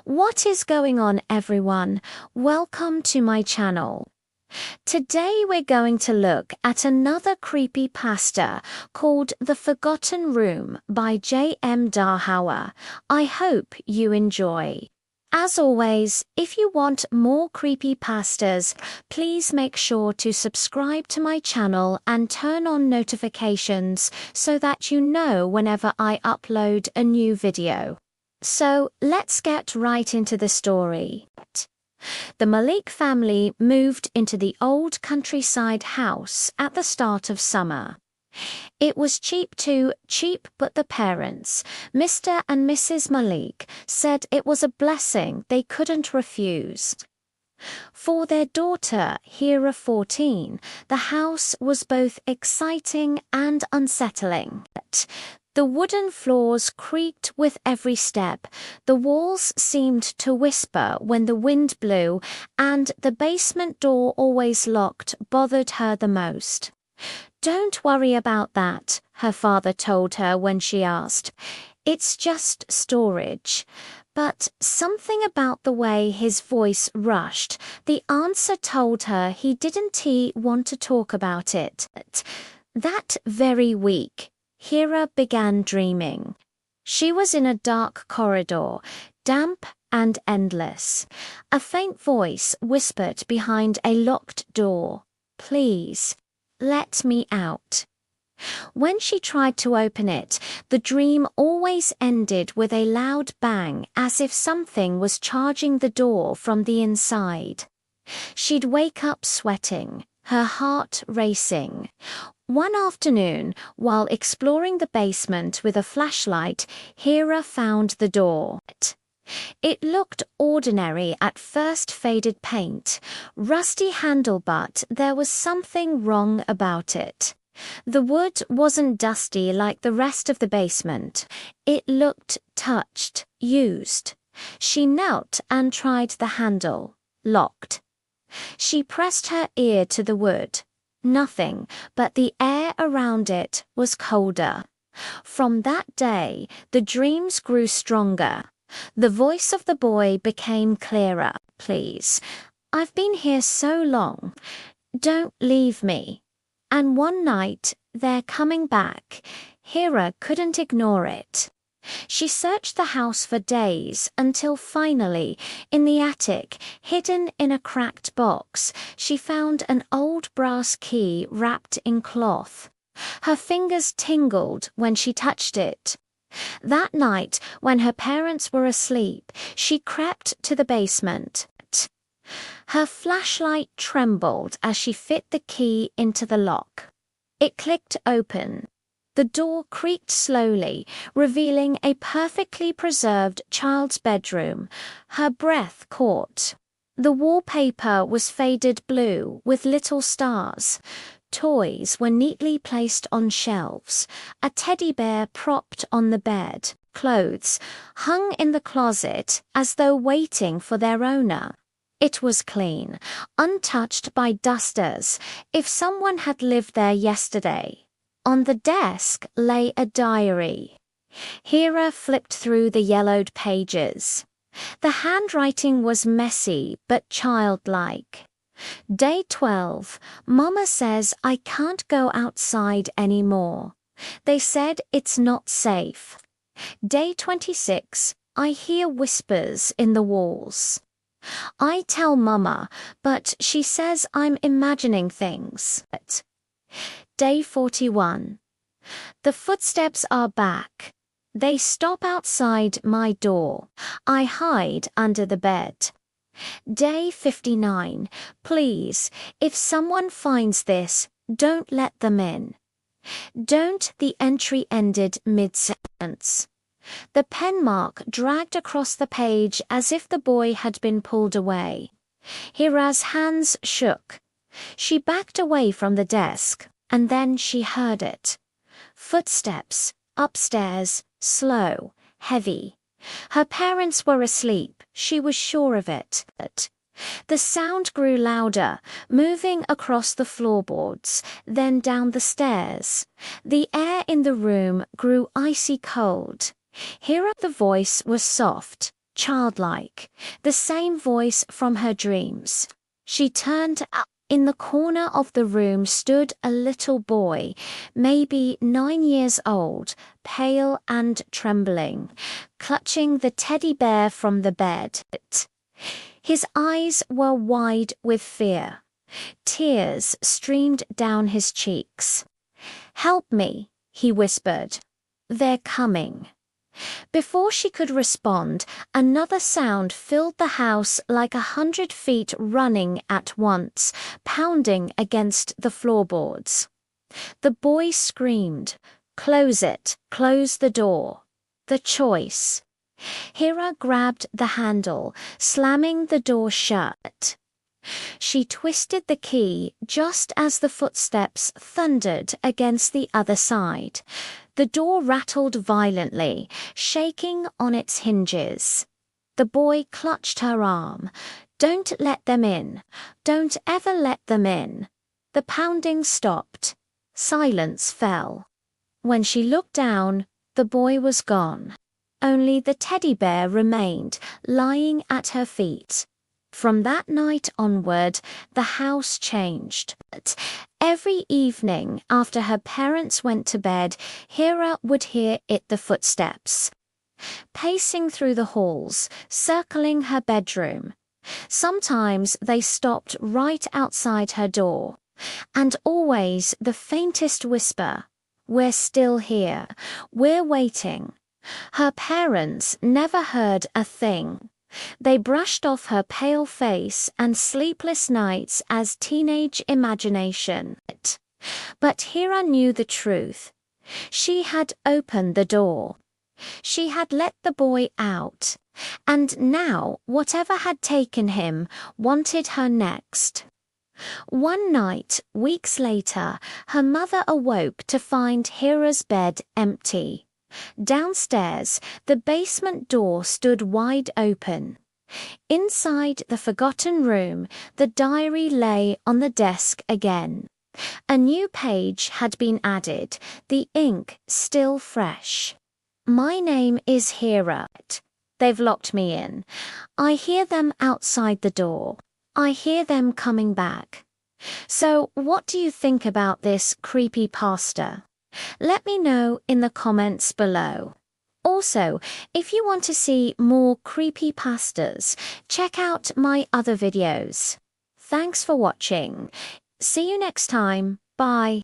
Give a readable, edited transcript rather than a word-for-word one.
What is going on, everyone? Welcome to my channel. Today we're going to look at another creepypasta called The Forgotten Room by J.M. Darhower. I hope you enjoy. As always, if you want more creepypastas, please make sure to subscribe to my channel and turn on notifications so that you know whenever I upload a new video. So let's get right into the story. The Malik family moved into the old countryside house at the start of summer. It was cheap, but the parents, Mr. and Mrs. Malik, said it was a blessing they couldn't refuse. For their daughter, Hira 14, the house was both exciting and unsettling. The wooden floors creaked with every step, the walls seemed to whisper when the wind blew, and the basement door, always locked, bothered her the most. "Don't worry about that," her father told her when she asked. "It's just storage." But something about the way his voice rushed, the answer told her he didn't want to talk about it. That very week, Hira began dreaming. She was in a dark corridor, damp and endless. A faint voice whispered behind a locked door, "Please, let me out." When she tried to open it, the dream always ended with a loud bang, as if something was charging the door from the inside. She'd wake up sweating, her heart racing. One afternoon, while exploring the basement with a flashlight, Hira found the door. It looked ordinary at first, faded paint, rusty handle, but there was something wrong about it. The wood wasn't dusty like the rest of the basement. It looked touched, used. She knelt and tried the handle. Locked. She pressed her ear to the wood. Nothing, but the air around it was colder. From that day, the dreams grew stronger. The voice of the boy became clearer. "Please, I've been here so long. Don't leave me." And one night, they're coming back. Hira couldn't ignore it. She searched the house for days until finally, in the attic, hidden in a cracked box, she found an old brass key wrapped in cloth. Her fingers tingled when she touched it. That night, when her parents were asleep, she crept to the basement. Her flashlight trembled as she fit the key into the lock. It clicked open. The door creaked slowly, revealing a perfectly preserved child's bedroom. Her breath caught. The wallpaper was faded blue with little stars. Toys were neatly placed on shelves. A teddy bear propped on the bed. Clothes hung in the closet as though waiting for their owner. It was clean, untouched by dusters, if someone had lived there yesterday. On the desk lay a diary. Hira flipped through the yellowed pages. The handwriting was messy but childlike. Day 12. Mama says I can't go outside anymore. They said it's not safe. Day 26. I hear whispers in the walls. I tell Mama, but she says I'm imagining things. Day 41. The footsteps are back. They stop outside my door. I hide under the bed. Day 59. Please, if someone finds this, don't let them in. Don't. The entry ended mid-sentence. The pen mark dragged across the page as if the boy had been pulled away. Hira's hands shook. She backed away from the desk, and then she heard it. Footsteps, upstairs, slow, heavy. Her parents were asleep, she was sure of it. The sound grew louder, moving across the floorboards, then down the stairs. The air in the room grew icy cold. Hera, the voice was soft, childlike, the same voice from her dreams. She turned up. In the corner of the room stood a little boy, maybe 9 years old, pale and trembling, clutching the teddy bear from the bed. His eyes were wide with fear. Tears streamed down his cheeks. "Help me," he whispered. "They're coming." Before she could respond, another sound filled the house like 100 feet running at once, pounding against the floorboards. The boy screamed, "Close it, close the door." The choice. Hera grabbed the handle, slamming the door shut. She twisted the key just as the footsteps thundered against the other side. The door rattled violently, shaking on its hinges. The boy clutched her arm. "Don't let them in. Don't ever let them in." The pounding stopped. Silence fell. When she looked down, the boy was gone. Only the teddy bear remained, lying at her feet. From that night onward, the house changed. Every evening after her parents went to bed, Hera would hear the footsteps, pacing through the halls, circling her bedroom. Sometimes they stopped right outside her door, and always the faintest whisper, "We're still here, we're waiting." Her parents never heard a thing. They brushed off her pale face and sleepless nights as teenage imagination. But Hera knew the truth. She had opened the door. She had let the boy out. And now, whatever had taken him, wanted her next. One night, weeks later, her mother awoke to find Hera's bed empty. Downstairs, the basement door stood wide open. Inside the forgotten room, the diary lay on the desk again. A new page had been added, the ink still fresh. "My name is Hera. They've locked me in. I hear them outside the door. I hear them coming back." So, what do you think about this creepypasta? Let me know in the comments below. Also, if you want to see more creepypastas, check out my other videos. Thanks for watching. See you next time. Bye.